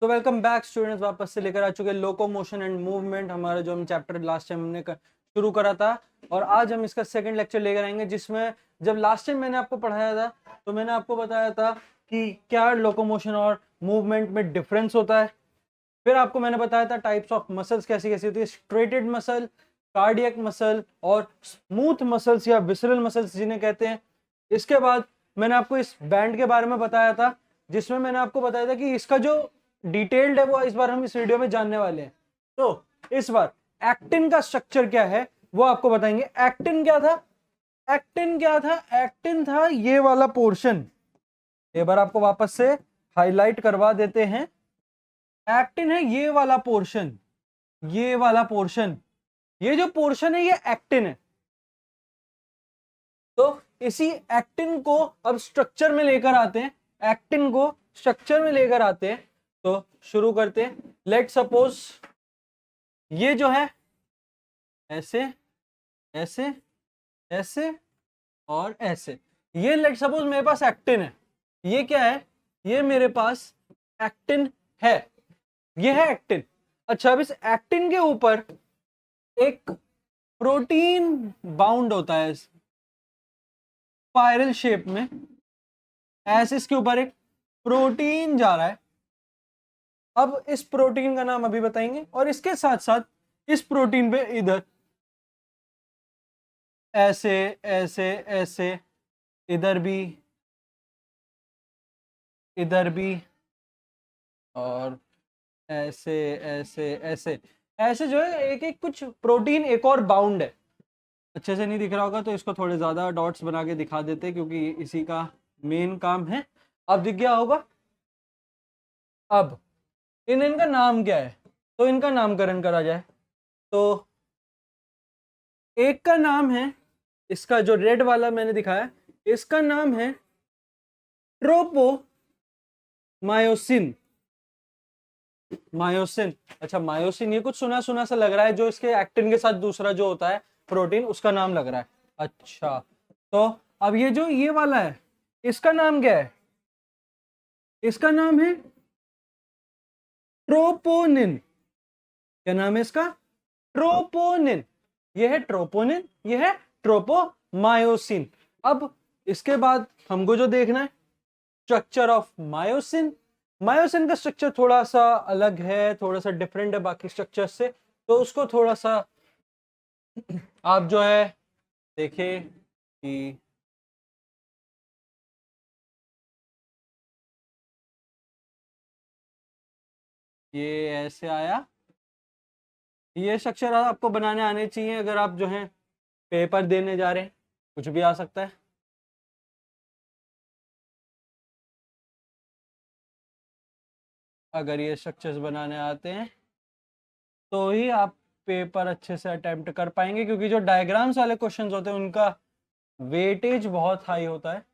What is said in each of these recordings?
तो welcome back students, वापस से लेकर आ चुके हैं लोकोमोशन एंड मूवमेंट, हमारा जो हम चैप्टर लास्ट टाइम हमने शुरू करा था। और आज हम इसका सेकंड लेक्चर लेकर आएंगे, जिसमें जब लास्ट टाइम मैंने आपको पढ़ाया था तो मैंने आपको बताया था कि क्या लोकोमोशन और मूवमेंट में डिफरेंस होता है। फिर आपको मैंने बताया था टाइप्स ऑफ मसल्स कैसी कैसी होती है, स्ट्रेटेड मसल, कार्डियक मसल और स्मूथ मसल्स या विसरल मसल्स जिन्हें कहते हैं। इसके बाद मैंने आपको इस बैंड के बारे में बताया था, जिसमें मैंने आपको बताया था कि इसका जो डिटेल्ड है वो इस बार हम इस वीडियो में जानने वाले हैं। तो इस बार एक्टिन का स्ट्रक्चर क्या है वो आपको बताएंगे। एक्टिन क्या था? एक्टिन क्या था? एक्टिन था ये वाला पोर्शन। एक बार आपको वापस से हाईलाइट करवा देते हैं। एक्टिन है ये वाला पोर्शन, ये वाला पोर्शन, ये जो पोर्शन है ये एक्टिन है। तो इसी एक्टिन को अब स्ट्रक्चर में लेकर आते हैं, एक्टिन को स्ट्रक्चर में लेकर आते हैं। तो शुरू करते हैं। लेट सपोज ये जो है ऐसे ऐसे ऐसे और ऐसे, ये लेट सपोज मेरे पास एक्टिन है। ये क्या है? ये मेरे पास एक्टिन है, ये है एक्टिन। अच्छा, अब इस एक्टिन के ऊपर एक प्रोटीन बाउंड होता है स्पाइरल शेप में, ऐसे इसके ऊपर एक प्रोटीन जा रहा है। अब इस प्रोटीन का नाम अभी बताएंगे, और इसके साथ साथ इस प्रोटीन पे इधर ऐसे ऐसे ऐसे, इधर भी, इधर भी, और ऐसे ऐसे ऐसे ऐसे जो है एक एक कुछ प्रोटीन एक और बाउंड है। अच्छे से नहीं दिख रहा होगा तो इसको थोड़े ज्यादा डॉट्स बना के दिखा देते हैं, क्योंकि इसी का मेन काम है। अब दिख गया होगा। अब इनका नाम क्या है, तो इनका नामकरण करा जाए। तो एक का नाम है, इसका जो रेड वाला मैंने दिखाया, इसका नाम है ट्रोपोमायोसिन। मायोसिन। अच्छा, मायोसिन, ये कुछ सुना सुना सा लग रहा है, जो इसके एक्टिन के साथ दूसरा जो होता है प्रोटीन, उसका नाम लग रहा है। अच्छा, तो अब ये जो ये वाला है, इसका नाम क्या है? इसका नाम है ट्रोपोनिन। क्या नाम है इसका? ट्रोपोनिन। ये है ट्रोपोनिन, ये है ट्रोपोमायोसिन। अब इसके बाद हमको जो देखना है, स्ट्रक्चर ऑफ मायोसिन। मायोसिन का स्ट्रक्चर थोड़ा सा अलग है, थोड़ा सा डिफरेंट है बाकी स्ट्रक्चर से, तो उसको थोड़ा सा आप जो है देखिए कि ये ऐसे आया। ये स्ट्रक्चर आपको बनाने आने चाहिए अगर आप जो है पेपर देने जा रहे हैं, कुछ भी आ सकता है। अगर ये स्ट्रक्चर्स बनाने आते हैं तो ही आप पेपर अच्छे से अटेम्प्ट कर पाएंगे, क्योंकि जो डायग्राम्स वाले क्वेश्चंस होते हैं उनका वेटेज बहुत हाई होता है,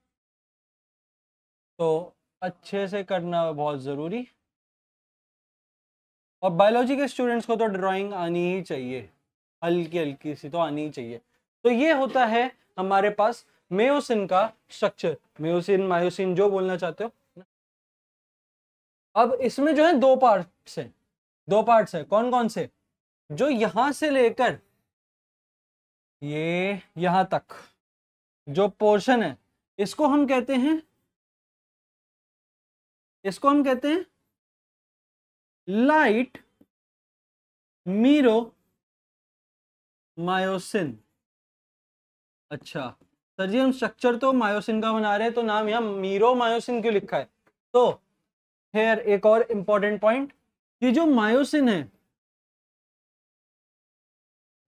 तो अच्छे से करना बहुत ज़रूरी। और बायोलॉजी के स्टूडेंट्स को तो ड्राइंग आनी ही चाहिए, हल्की हल्की सी तो आनी ही चाहिए। तो ये होता है हमारे पास मेयोसिन का स्ट्रक्चर, मेयोसिन मायोसिन जो बोलना चाहते हो। अब इसमें जो है दो पार्ट्स हैं, दो पार्ट्स हैं। कौन कौन से? जो यहां से लेकर ये यहां तक जो पोर्शन है, इसको हम कहते हैं, इसको हम कहते हैं लाइट मीरो मायोसिन। अच्छा सर जी, हम स्ट्रक्चर तो मायोसिन का बना रहे हैं, तो नाम यहाँ मीरो मायोसिन क्यों लिखा है? तो फिर एक और इंपॉर्टेंट पॉइंट, कि जो मायोसिन है,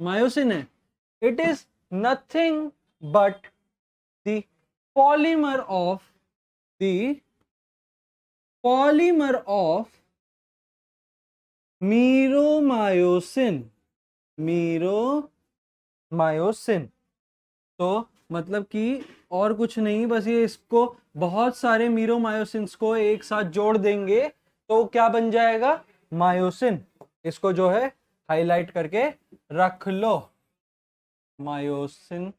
मायोसिन है, it is nothing but the polymer of the polymer of meromyosin. Meromyosin, तो मतलब कि और कुछ नहीं, बस ये इसको बहुत सारे मीरोमायोसिन्स को एक साथ जोड़ देंगे तो क्या बन जाएगा? मायोसिन। इसको जो है हाईलाइट करके रख लो। मायोसिन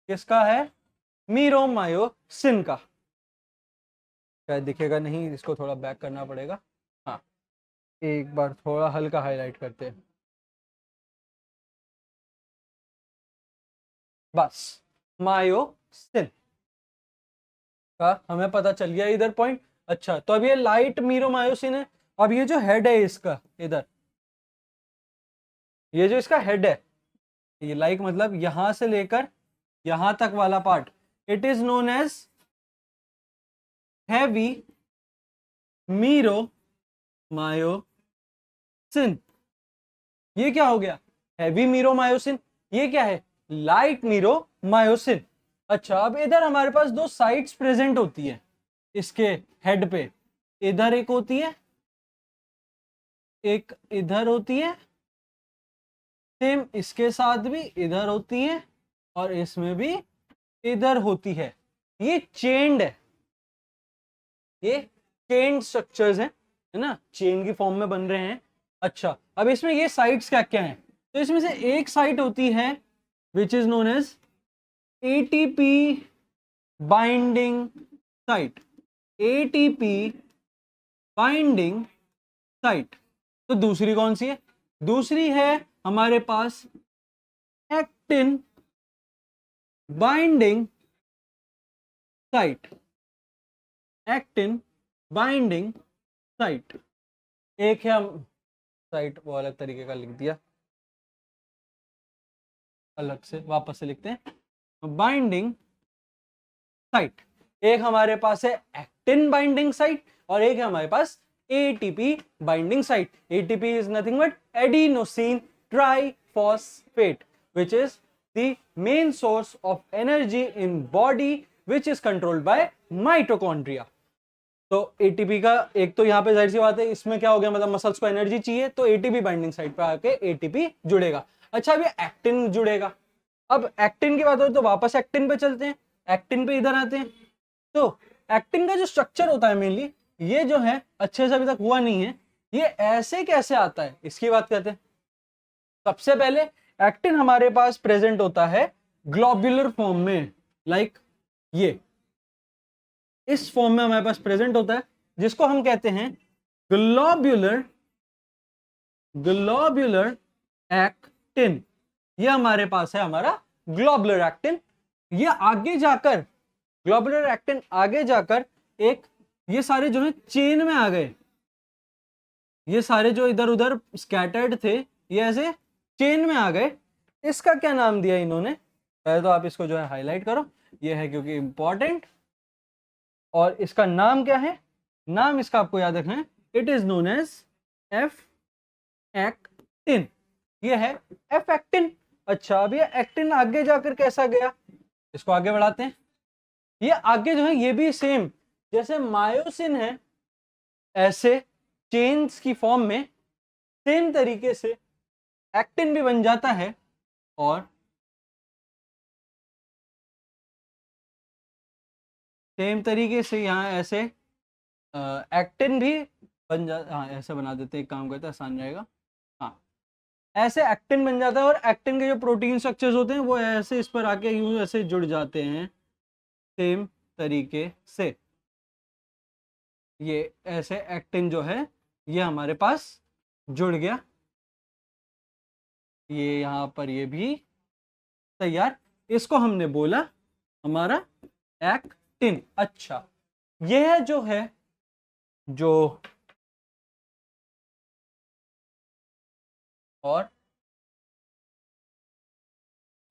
किसका है? मीरोमायोसिन का। शायद दिखेगा नहीं, इसको थोड़ा बैक करना पड़ेगा। हाँ, एक बार थोड़ा हल्का हाईलाइट करते हैं, बस मायोसिन का हमें पता चल गया इधर पॉइंट। अच्छा, तो अब ये लाइट मीरोमायोसिन है। अब ये जो हेड है इसका, इधर ये जो इसका हेड है, ये लाइक मतलब यहां से लेकर यहां तक वाला part, it is known as heavy meromyosin. ये क्या हो गया, हैवी मीरोमायोसिन। ये क्या है, लाइट मीरोमायोसिन। अच्छा, अब इधर हमारे पास दो साइट्स प्रेजेंट होती है इसके हेड पे, इधर एक होती है, एक इधर होती है, सेम इसके साथ भी इधर होती है और इसमें भी इधर होती है। ये चेन्ड है, ये चेन स्ट्रक्चर्स हैं, है ना, चेन की फॉर्म में बन रहे हैं। अच्छा, अब इसमें ये साइट्स क्या क्या हैं, तो इसमें से एक साइट होती है which is known as ATP binding site, ATP binding site. तो दूसरी कौन सी है, दूसरी है हमारे पास actin binding site, actin binding site. एक है, हम साइट वो अलग तरीके का लिख दिया, अलग से वापस से लिखते हैं, बाइंडिंग साइट। एक हमारे पास है एक्टिन बाइंडिंग साइट और एक है हमारे पास ATP binding site. ATP is nothing but adenosine triphosphate which is the main source of energy in body which is controlled by mitochondria. तो एटीपी का एक तो यहाँ पे जाहिर सी बात है, इसमें क्या हो गया, मतलब मसल्स को एनर्जी चाहिए तो एटीपी बाइंडिंग साइट पे आके एटीपी जुड़ेगा। अच्छा, अब ये एक्टिन जुड़ेगा। अब एक्टिन की बात हो तो वापस एक्टिन पे चलते हैं, एक्टिन पे इधर आते हैं। तो एक्टिन का जो स्ट्रक्चर होता है मेनली, ये जो है अच्छे से अभी तक हुआ नहीं है, ये ऐसे कैसे आता है इसकी बात करते हैं। सबसे पहले एक्टिन हमारे पास प्रेजेंट होता है ग्लोब्यूलर फॉर्म में, लाइक ये इस फॉर्म में हमारे पास प्रेजेंट होता है, जिसको हम कहते हैं ग्लोब्यूलर ग्लोब्यूलर एक्टिन। ये हमारे पास है हमारा ग्लोबुलर एक्टिन। ये आगे जाकर ग्लोबुलर एक्टिन आगे जाकर एक, ये सारे जो है चेन में आ गए, ये सारे जो इधर उधर स्कैटर्ड थे ये ऐसे चेन में आ गए। इसका क्या नाम दिया इन्होंने, पहले तो आप इसको जो है हाईलाइट करो, ये है क्योंकि इंपॉर्टेंट। और इसका नाम क्या है, नाम इसका आपको याद रखना है, it is known as F actin. ये है एफ एक्टिन। अच्छा, अब ये एक्टिन आगे जाकर कैसा गया, इसको आगे बढ़ाते हैं। ये आगे जो है ये भी सेम जैसे मायोसिन है, ऐसे चेन्स की फॉर्म में सेम तरीके से एक्टिन भी बन जाता है और सेम तरीके से यहाँ ऐसे एक्टिन भी बन जाता, हाँ ऐसे बना देते हैं, एक काम करते हैं आसान रहेगा। हाँ, ऐसे एक्टिन बन जाता है और एक्टिन के जो प्रोटीन स्ट्रक्चर्स होते हैं वो ऐसे इस पर आके यूं ऐसे जुड़ जाते हैं सेम तरीके से। ये ऐसे एक्टिन जो है ये हमारे पास जुड़ गया, ये यहाँ पर ये भी तैयार, इसको हमने बोला हमारा एक्टिन। अच्छा, यह जो है जो और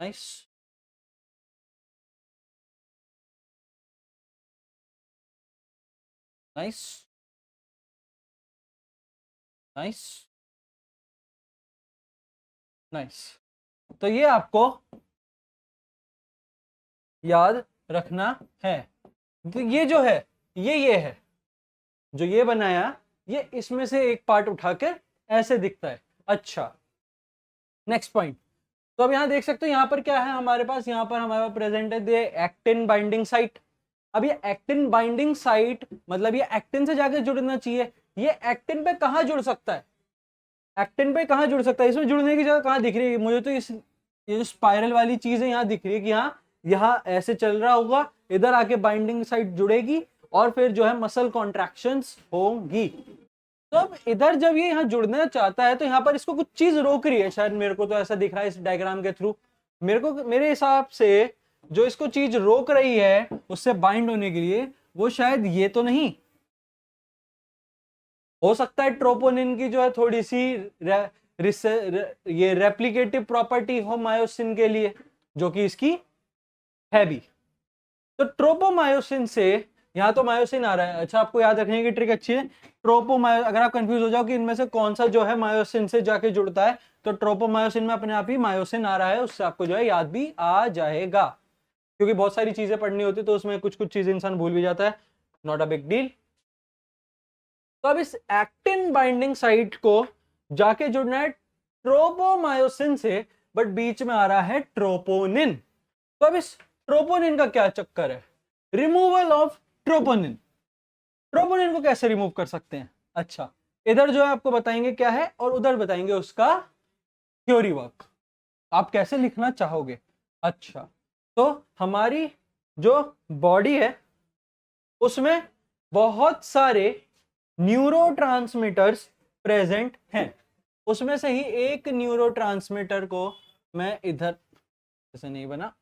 नाइस नाइस नाइस नाइस, तो ये आपको याद रखना है। तो ये जो है ये है जो ये बनाया, ये इसमें से एक पार्ट उठाकर ऐसे दिखता है। अच्छा, नेक्स्ट पॉइंट, तो अब यहाँ देख सकते हो यहाँ पर क्या है हमारे पास, यहाँ पर हमारे पास प्रेजेंट है दे एक्टिन बाइंडिंग साइट। अब ये एक्टिन बाइंडिंग साइट मतलब ये एक्टिन से जाकर जुड़ना चाहिए, ये एक्टिन पे कहाँ जुड़ सकता है, एक्टिन पे कहाँ जुड़ सकता है, इसमें जुड़ने की जगह कहाँ दिख रही है मुझे, तो इस ये जो स्पाइरल वाली चीज है यहाँ दिख रही है कि हाँ यहाँ ऐसे चल रहा होगा, इधर आके बाइंडिंग साइट जुड़ेगी और फिर जो है मसल कॉन्ट्रैक्शंस होंगी। तो अब इधर जब ये यहाँ जुड़ना चाहता है तो यहाँ पर इसको कुछ चीज रोक रही है, शायद मेरे को तो ऐसा दिख रहा है इस डायग्राम के थ्रू। मेरे हिसाब से जो इसको चीज रोक रही है उससे बाइंड होने के लिए, वो शायद ये तो नहीं हो सकता है। ट्रोपोनिन की जो है थोड़ी सी ये रेप्लिकेटिव प्रॉपर्टी हो मायोसिन के लिए, जो कि इसकी है भी। तो ट्रोपोमायोसिन से, यहां तो मायोसिन आ रहा है। अच्छा, आपको याद रखने की ट्रिक अच्छी है। ट्रोपोमायो, अगर आप कंफ्यूज हो जाओ कि इनमें से कौन सा जो है मायोसिन से जाके जुड़ता है, तो ट्रोपोमायोसिन में अपने आप ही मायोसिन आ रहा है, उससे आपको जो है याद भी आ जाएगा। क्योंकि बहुत सारी चीजें पढ़नी होती तो उसमें कुछ कुछ चीजें इंसान भूल भी जाता है, नॉट अ बिग डील। तो अब इस एक्टिन बाइंडिंग साइट को जाके जुड़ना है ट्रोपोमायोसिन से, बट बीच में आ रहा है ट्रोपोनिन। तो अब इस ट्रोपोनिन का क्या चक्कर है? Removal of troponin. ट्रोपोनिन को कैसे रिमूव कर सकते हैं? अच्छा, इधर जो है आपको बताएंगे क्या है और उधर बताएंगे उसका थ्योरी वर्क, आप कैसे लिखना चाहोगे। अच्छा, तो हमारी जो बॉडी है उसमें बहुत सारे न्यूरोट्रांसमीटर्स प्रेजेंट हैं। उसमें से ही एक न्यूरोट्रांसमीटर को मैं इधर जैसे नहीं बना,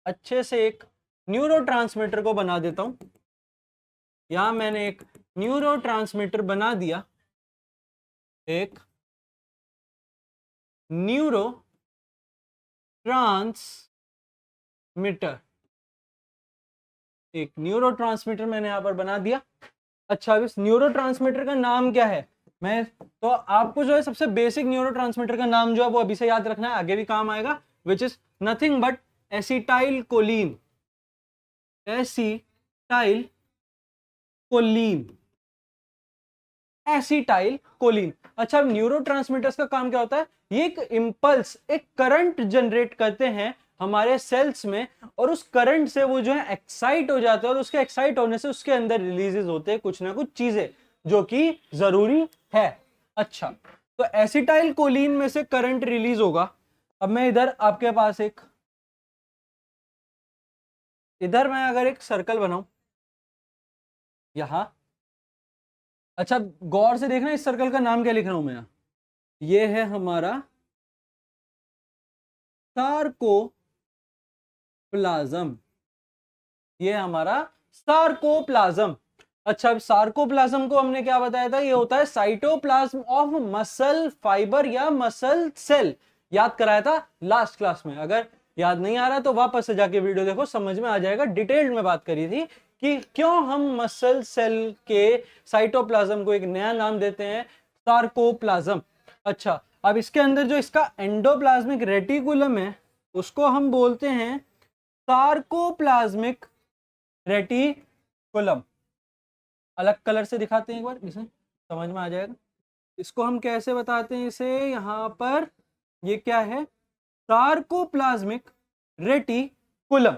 अच्छे से एक न्यूरोट्रांसमीटर को बना देता हूं। यहां मैंने एक न्यूरोट्रांसमीटर बना दिया, एक न्यूरो ट्रांसमीटर, एक न्यूरोट्रांसमीटर मैंने यहां पर बना दिया। अच्छा, अब इस न्यूरोट्रांसमीटर का नाम क्या है? मैं तो आपको जो है सबसे बेसिक न्यूरोट्रांसमीटर का नाम जो है वो अभी से याद रखना है, आगे भी काम आएगा, which is nothing but acetyl choline. Acetyl choline, acetyl choline. अच्छा, न्यूरोट्रांसमीटर्स का काम क्या होता है? ये एक इंपल्स, एक करंट जनरेट करते हैं हमारे सेल्स में, और उस करंट से वो जो है एक्साइट हो जाते हैं, और उसके एक्साइट होने से उसके अंदर रिलीजेस होते हैं कुछ ना कुछ चीजें जो कि जरूरी है। अच्छा, तो एसिटाइल कोलिन में से करंट रिलीज होगा। अब मैं इधर आपके पास इधर मैं अगर एक सर्कल बनाऊं यहां, अच्छा गौर से देखना इस सर्कल का नाम क्या लिख रहा हूं मैं। ये है हमारा सार्कोप्लाज्म, ये हमारा सार्कोप्लाज्म। अच्छा, अब सार्कोप्लाज्म को हमने क्या बताया था? ये होता है साइटोप्लाज्म ऑफ मसल फाइबर या मसल सेल। याद कराया था लास्ट क्लास में। अगर याद नहीं आ रहा तो वापस से जाके वीडियो देखो, समझ में आ जाएगा। डिटेल्ड में बात करी थी कि क्यों हम मसल सेल के साइटोप्लाज्म को एक नया नाम देते हैं, सार्कोप्लाज्म। अच्छा, अब इसके अंदर जो इसका एंडोप्लाज्मिक रेटिकुलम है उसको हम बोलते हैं सार्कोप्लाज्मिक रेटिकुलम। अलग कलर से दिखाते हैं एक बार, इसे समझ में आ जाएगा। इसको हम कैसे बताते हैं? इसे यहां पर ये क्या है? Sarcoplasmic reticulum.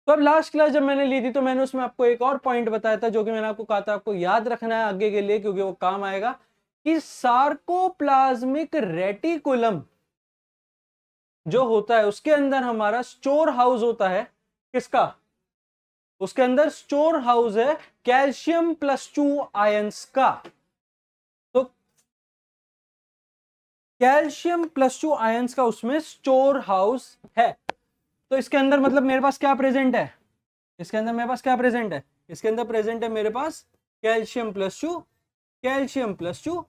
तो अब लास्ट क्लास जब मैंने ली थी तो मैंने उसमें आपको एक और पॉइंट बताया था, जो कि मैंने आपको कहा था आपको याद रखना है आगे के लिए, क्योंकि वो काम आएगा, कि सार्कोप्लाज्मिक रेटिकुलम जो होता है उसके अंदर हमारा स्टोर हाउस होता है। किसका? उसके अंदर स्टोर हाउस है कैल्शियम +2 आयंस का। तो कैल्शियम +2 आयंस का उसमें स्टोर हाउस है। तो इसके अंदर मतलब मेरे पास क्या प्रेजेंट है? इसके अंदर मेरे पास क्या प्रेजेंट है? इसके अंदर प्रेजेंट है मेरे पास कैल्शियम +2, कैल्शियम +2।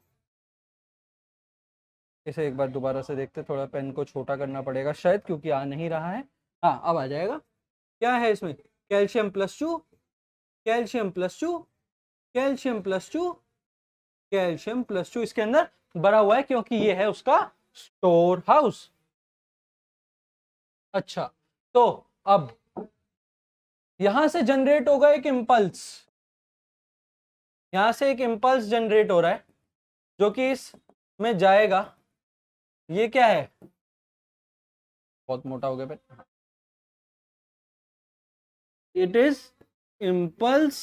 इसे एक बार दोबारा से देखते, थोड़ा पेन को छोटा करना पड़ेगा शायद, क्योंकि आ नहीं रहा है। हाँ, अब आ जाएगा। क्या है इसमें? कैल्शियम +2, कैल्शियम +2, कैल्शियम +2, कैल्शियम +2 इसके अंदर भरा हुआ है, क्योंकि ये है उसका स्टोर हाउस। अच्छा, तो अब यहां से जनरेट होगा एक इंपल्स, यहां से एक इंपल्स जनरेट हो रहा है जो कि इस में जाएगा। ये क्या है? बहुत मोटा हो गया pen. It is impulse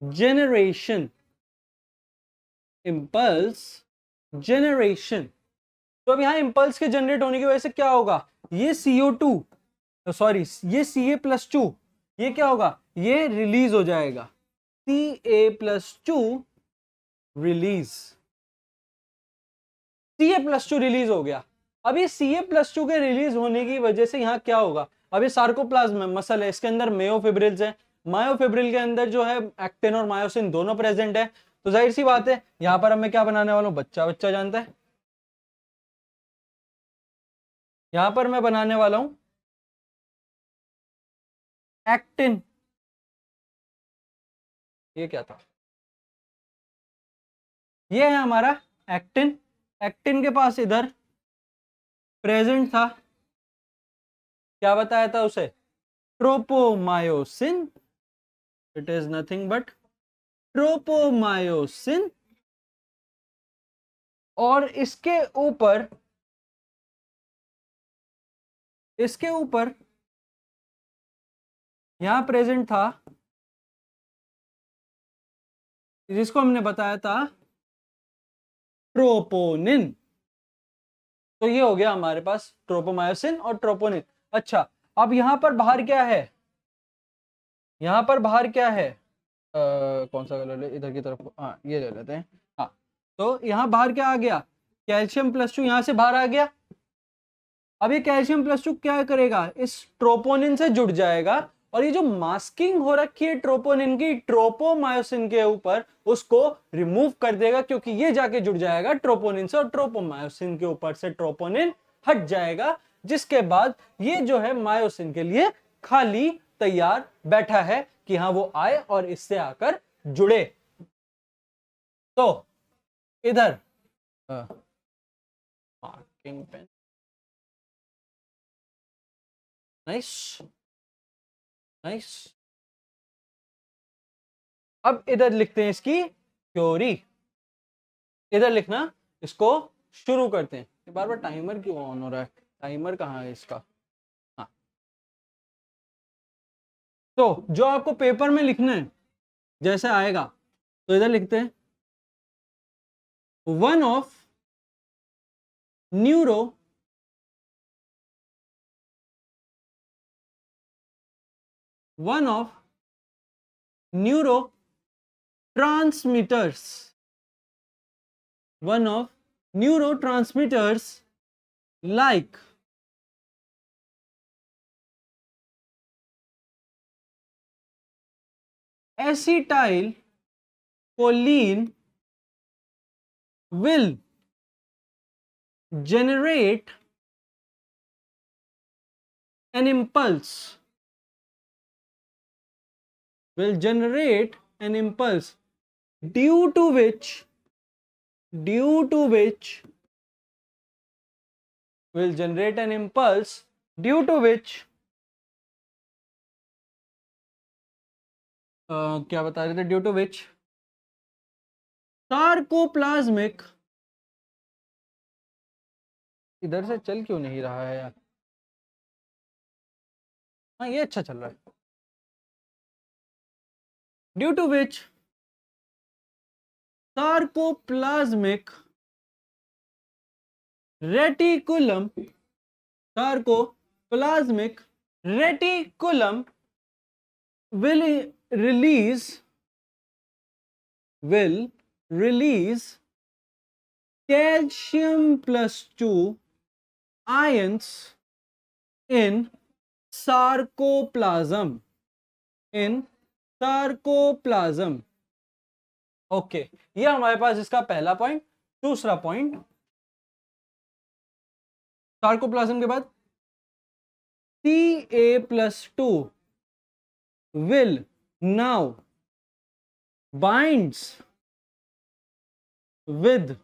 generation, impulse generation. तो अब यहां इंपल्स के जनरेट होने की वजह से क्या होगा? ये CO2, सॉरी ये Ca+2, ये क्या होगा? ये रिलीज हो जाएगा। Ca+2 रिलीज, Ca+2 रिलीज हो गया। अब ये Ca+2 के रिलीज होने की वजह से यहाँ क्या होगा, अब ये सार्कोप्लाज्म मसल है, इसके अंदर मायोफिब्रिल्स है, मायोफिब्रिल के अंदर जो है एक्टिन और मायोसिन दोनों प्रेजेंट है, तो जाहिर सी बात है यहाँ पर अब मैं क्या बनाने वाला हूँ, बच्चा बच्चा जानता है, यहां पर मैं बनाने वाला हूं एक्टिन। ये क्या था, ये है हमारा एक्टिन। एक्टिन के पास इधर प्रेजेंट था, क्या बताया था उसे, tropomyosin, it is nothing but tropomyosin. और इसके ऊपर यहां प्रेजेंट था जिसको हमने बताया था ट्रोपोनिन। तो ये हो गया हमारे पास ट्रोपोमायोसिन और ट्रोपोनिन। अच्छा, अब यहां पर बाहर क्या है, यहां पर बाहर क्या है, कौन सा कलर ले, इधर की तरफ, हाँ ये ले लेते हैं। हाँ, तो यहाँ बाहर क्या आ गया, कैल्शियम+2 यहाँ से बाहर आ गया। अब ये कैल्शियम+2 क्या करेगा, इस ट्रोपोनिन से जुड़ जाएगा, और ये जो मास्किंग हो रखी है ट्रोपोनिन की ट्रोपोमायोसिन के ऊपर, उसको रिमूव कर देगा, क्योंकि ये जाके जुड़ जाएगा ट्रोपोनिन से, और ट्रोपोमायोसिन के ऊपर से ट्रोपोनिन हट जाएगा, जिसके बाद ये जो है मायोसिन के लिए खाली तैयार बैठा है कि हाँ वो आए और इससे आकर जुड़े। तो इधर मार्किंग पेन, नाइस नाइस। अब इधर लिखते हैं इसकी थ्योरी, इधर लिखना, इसको शुरू करते हैं। बार बार टाइमर क्यों ऑन हो रहा है, टाइमर कहाँ है इसका, हाँ। तो जो आपको पेपर में लिखना है जैसे आएगा, तो इधर लिखते हैं one of neuro one of neurotransmitters, one of neurotransmitters like acetylcholine will generate an impulse, will generate an impulse due to which will generate an impulse due to which क्या बता रहे थे, ड्यू टू विच सार्कोप्लाज्मिक, इधर से चल क्यों नहीं रहा है यार, हाँ ये अच्छा चल रहा है, due to which sarcoplasmic reticulum, sarcoplasmic reticulum will release calcium+2 ions in sarcoplasm, okay. ये हमारे पास इसका पहला पॉइंट। दूसरा पॉइंट, सार्कोप्लाज्म के बाद Ca+2 will now binds with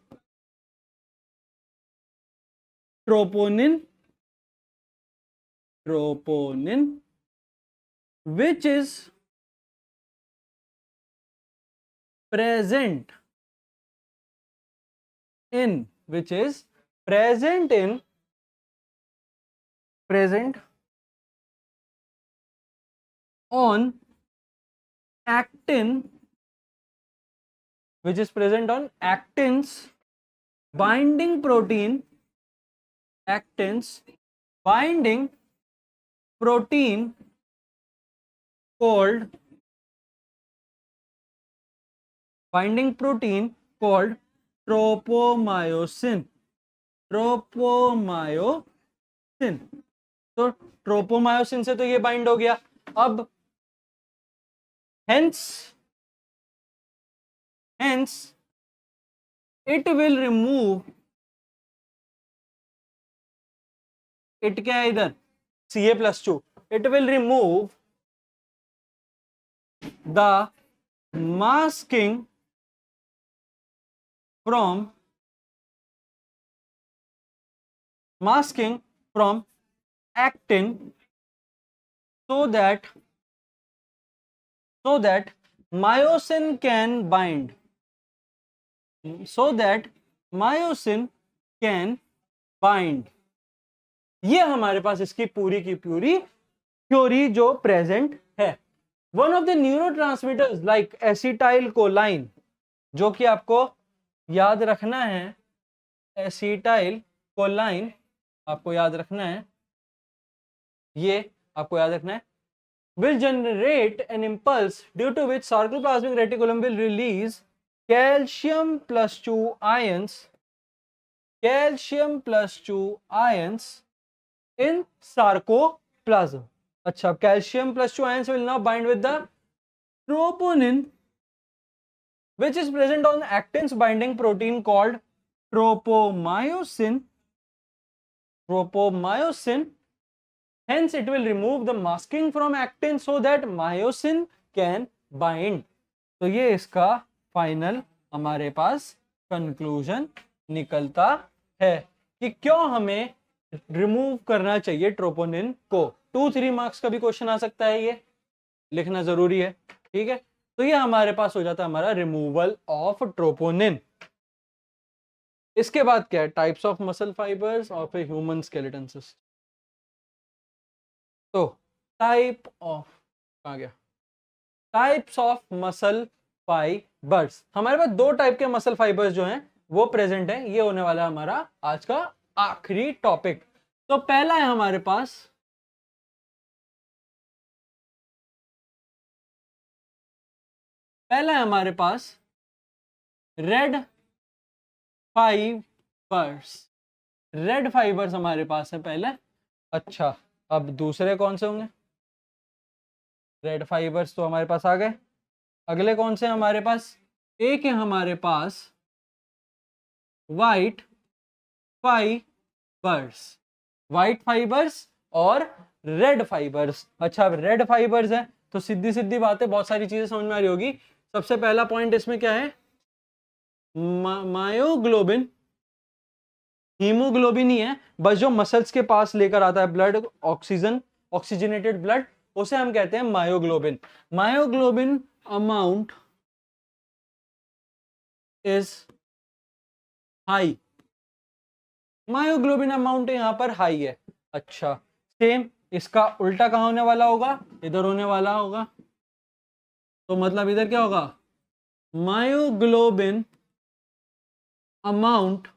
troponin which is present in on actin, which is present on actin's binding protein, called binding protein called tropomyosin. Tropomyosin, तो tropomyosin से तो ये बाइंड हो गया। अब hence it will remove, it क्या है इधर, Ca+2, it will remove the masking from actin so that myosin can bind, ये हमारे पास इसकी पूरी की पूरी थ्योरी जो प्रेजेंट है। One of the neurotransmitters like acetyl कोलाइन, जो कि आपको याद रखना है, एसिटाइल कोलाइन आपको याद रखना है, ये आपको याद रखना है, will generate an impulse due to which sarcoplasmic reticulum will release calcium plus 2 ions in sarcoplasm. अच्छा, calcium plus 2 ions will now bind with the troponin which is present on actin's binding protein called tropomyosin. Hence it will remove the masking from actin so that myosin can bind. तो ये इसका final हमारे पास conclusion निकलता है कि क्यों हमें remove करना चाहिए ट्रोपोनिन को। 2-3 मार्क्स का भी क्वेश्चन आ सकता है, ये लिखना जरूरी है, ठीक है। तो ये हमारे पास हो जाता है हमारा रिमूवल ऑफ ट्रोपोनिन। इसके बाद क्या है, टाइप्स ऑफ मसल फाइबर्स और फिर ह्यूमन स्केलेटन सिस्टम। तो टाइप ऑफ, कहाँ गया, टाइप्स ऑफ मसल फाइबर्स। हमारे पास 2 टाइप के मसल फाइबर्स जो हैं वो प्रेजेंट है। ये होने वाला है हमारा आज का आखिरी टॉपिक। तो पहला है हमारे पास रेड फाइबर्स। रेड फाइबर्स हमारे पास है पहले। अच्छा, अब दूसरे कौन से होंगे, रेड फाइबर्स तो हमारे पास आ गए। अगले कौन से हमारे पास, एक है हमारे पास वाइट फाइबर्स और रेड फाइबर्स। अच्छा, अब रेड फाइबर्स है तो सीधी सीधी बात है, बहुत सारी चीजें समझ में आ रही होगी। सबसे पहला पॉइंट इसमें क्या है, मायोग्लोबिन, हीमोग्लोबिन ही है, बस जो मसल्स के पास लेकर आता है ब्लड, ऑक्सीजनेटेड ब्लड, उसे हम कहते हैं myoglobin. Myoglobin amount is high, myoglobin amount यहां पर हाई है। अच्छा, सेम इसका उल्टा कहां होने वाला होगा, इधर होने वाला होगा। तो मतलब इधर क्या होगा, myoglobin amount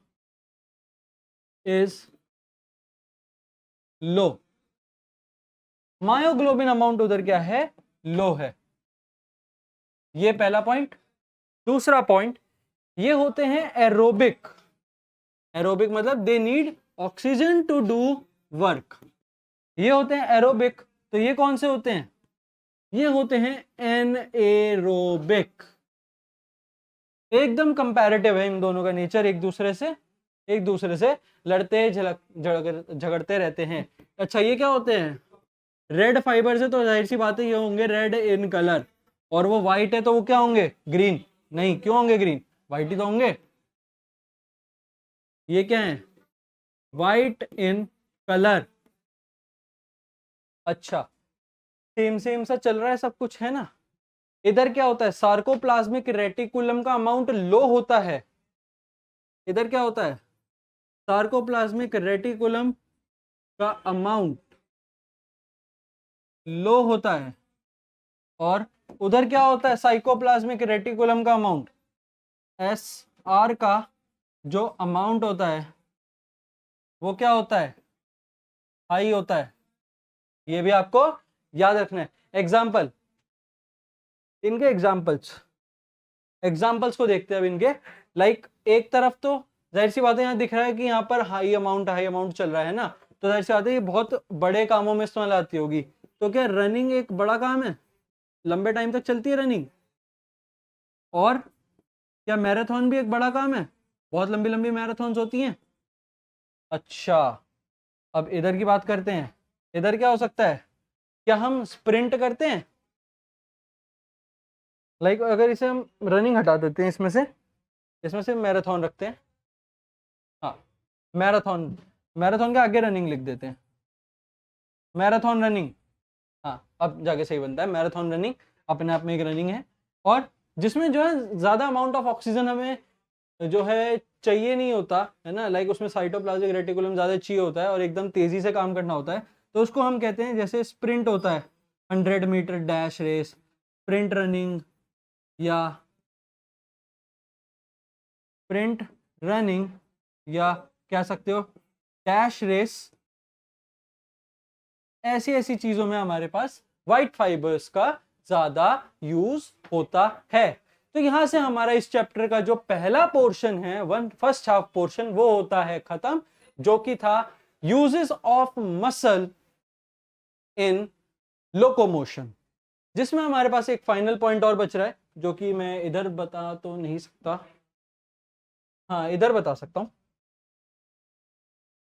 is low, myoglobin amount उधर क्या है, लो है। ये पहला पॉइंट। दूसरा पॉइंट, ये होते हैं एरोबिक। एरोबिक मतलब they need oxygen to do work. ये होते हैं एरोबिक। तो ये कौन से होते हैं, ये होते हैं एनएरोबिक। एकदम कंपैरेटिव है इन दोनों का नेचर, एक दूसरे से लड़ते झगड़ते रहते हैं। अच्छा, ये क्या होते हैं, रेड फाइबर से, तो जाहिर सी बात है ये होंगे रेड इन कलर, और वो व्हाइट है तो वो क्या होंगे, ग्रीन। नहीं, क्यों होंगे ग्रीन, व्हाइट ही तो होंगे। ये क्या है, व्हाइट इन कलर। अच्छा, सेम सा चल रहा है सब कुछ, है ना। इधर क्या होता है, सार्कोप्लाज्मिक रेटिकुलम का अमाउंट लो होता है। इधर क्या होता है, सार्कोप्लाज्मिक रेटिकुलम का अमाउंट लो होता है, और उधर क्या होता है, साइकोप्लाज्मिक रेटिकुलम का अमाउंट, एस आर का जो अमाउंट होता है वो क्या होता है, हाई होता है। ये भी आपको याद रखना है। एग्जाम्पल, इनके एग्जाम्पल्स, एग्जाम्पल्स को देखते हैं अब इनके। लाइक एक तरफ तो जाहिर सी बात है यहाँ दिख रहा है कि यहाँ पर हाई अमाउंट चल रहा है ना, तो जाहिर सी बात है ये बहुत बड़े कामों में इस्तेमाल आती होगी। तो क्या रनिंग एक बड़ा काम है, लंबे टाइम तक चलती है रनिंग? और क्या मैराथन भी एक बड़ा काम है, बहुत लंबी लंबी मैराथन्स होती हैं? अच्छा, अब इधर की बात करते हैं। इधर क्या हो सकता है, क्या हम स्प्रिंट करते हैं? लाइक अगर इसे हम रनिंग हटा देते हैं इसमें से मैराथन रखते हैं। हाँ, मैराथन, मैराथन के आगे रनिंग लिख देते हैं, मैराथन रनिंग। हाँ, अब जाके सही बनता है, मैराथन रनिंग अपने आप में एक रनिंग है, और जिसमें जो है ज़्यादा अमाउंट ऑफ ऑक्सीजन हमें जो है चाहिए नहीं होता है ना, लाइक उसमें साइटोप्लाज्मिक रेटिकुलम ज़्यादा चाहिए होता है और एकदम तेज़ी से काम करना होता है, तो उसको हम कहते हैं, जैसे स्प्रिंट होता है 100 metre dash race, sprint running या स्प्रिंट रनिंग, या कह सकते हो डैश रेस। ऐसी ऐसी चीज़ों में हमारे पास वाइट फाइबर्स का ज़्यादा यूज़ होता है। तो यहां से हमारा इस चैप्टर का जो पहला पोर्शन है, फर्स्ट हाफ पोर्शन, वो होता है खत्म, जो कि था uses of muscle in locomotion, जिसमें हमारे पास एक फाइनल पॉइंट और बच रहा है, जो कि मैं इधर बता तो नहीं सकता, हाँ इधर बता सकता हूं,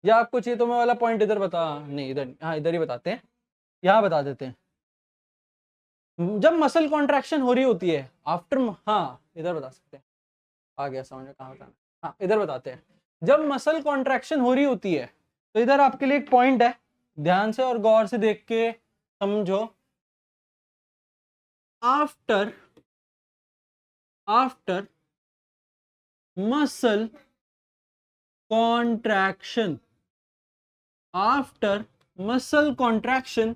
या आपको चाहिए तो मैं वाला पॉइंट इधर बता, नहीं इधर, हाँ इधर ही बताते हैं, यहां बता देते हैं। जब मसल कॉन्ट्रैक्शन हो रही होती है आफ्टर, हाँ इधर बता सकते हैं, आ गया समझ में कहाँ बताना, हाँ इधर बताते हैं। जब मसल कॉन्ट्रैक्शन हो रही होती है तो इधर आपके लिए एक पॉइंट है, ध्यान से और गौर से देख के समझो। After muscle contraction, after muscle contraction,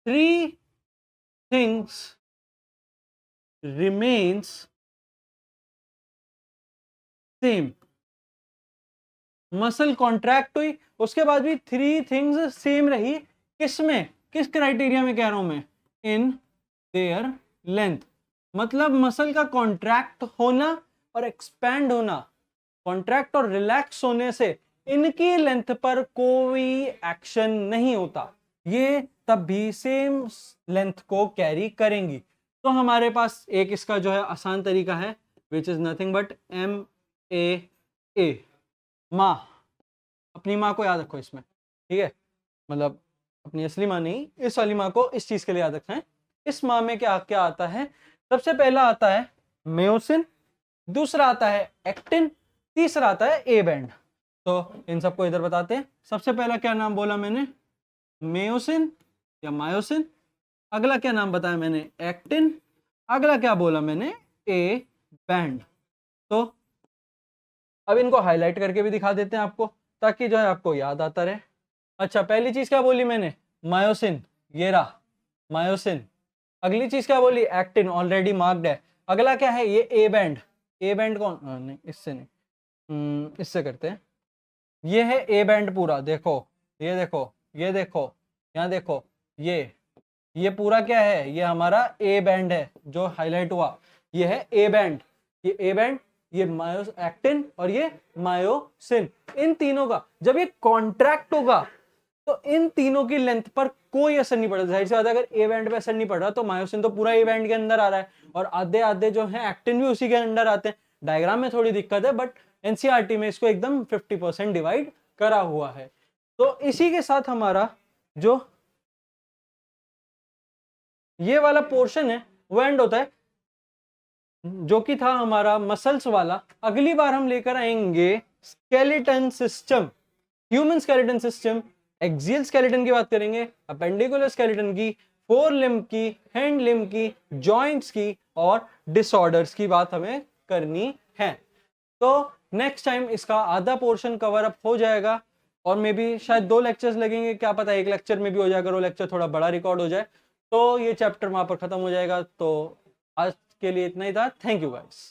3 things remains same. Muscle contract हुई, उसके बाद भी 3 थिंग्स सेम रही, किसमें, किस क्राइटेरिया में कह रहा हूं मैं, इन देयर लेंथ। मतलब मसल का कॉन्ट्रैक्ट होना और एक्सपैंड होना, कॉन्ट्रैक्ट और रिलैक्स होने से इनकी लेंथ पर कोई एक्शन नहीं होता, ये तब भी सेम लेंथ को कैरी करेंगी। तो हमारे पास एक इसका जो है आसान तरीका है, which is nothing but MAA, माँ। अपनी माँ को याद रखो इसमें, ठीक है, मतलब अपनी असली माँ नहीं, इस वाली माँ को इस चीज के लिए याद रखना है। इस माँ में क्या क्या आता है, सबसे पहला आता है मायोसिन, दूसरा आता है एक्टिन, तीसरा आता है ए बैंड। तो इन सबको इधर बताते हैं। सबसे पहला क्या नाम बोला मैंने, मायोसिन या मायोसिन, अगला क्या नाम बताया मैंने, एक्टिन, अगला क्या बोला मैंने, ए बैंड। तो अब इनको हाईलाइट करके भी दिखा देते हैं आपको, ताकि जो है आपको याद आता रहे। अच्छा, पहली चीज क्या बोली मैंने, मायोसिन, ये रहा मायोसिन। अगली चीज क्या बोली, एक्टिन, ऑलरेडी मार्क्ड है। अगला क्या है, ये ए बैंड। ए बैंड कौन, नहीं इससे नहीं, इससे करते हैं। ये है ए बैंड पूरा, देखो ये देखो, ये देखो, यहाँ देखो, ये पूरा क्या है, ये हमारा ए बैंड है जो हाईलाइट हुआ, ये है ए बैंड। ये ए बैंड, ये मायो एक्टिन और ये मायोसिन, इन तीनों का जब ये कॉन्ट्रैक्ट होगा तो इन तीनों की लेंथ पर कोई असर नहीं पड़ता। जाहिर सी बात है, अगर ए बैंड पे असर नहीं पड़ रहा तो मायोसिन तो पूरा ए बैंड के अंदर आ रहा है, और आधे आधे जो है एक्टिन भी उसी के अंदर आते हैं। डायग्राम में थोड़ी दिक्कत है, बट एनसीईआरटी में इसको एकदम 50% डिवाइड करा हुआ है। तो इसी के साथ हमारा जो ये वाला पोर्शन है वो एंड होता है, जो कि था हमारा मसल्स वाला। अगली बार हम लेकर आएंगे skeleton system, human skeleton system, axial skeleton की बात करेंगे, अपेंडिकुलर स्केलेटन की, फोर लिम्ब की, हैंड लिम्ब की, जॉइंट्स की, और डिसऑर्डर्स की बात हमें करनी है। तो नेक्स्ट टाइम इसका आधा पोर्शन कवर अप हो जाएगा, और मे बी शायद 2 लेक्चर्स लगेंगे, क्या पता एक लेक्चर में भी हो जाएगा, वो लेक्चर थोड़ा बड़ा रिकॉर्ड हो जाए, तो ये चैप्टर वहां पर खत्म हो जाएगा। तो आज के लिए इतना ही था, थैंक यू गाइस।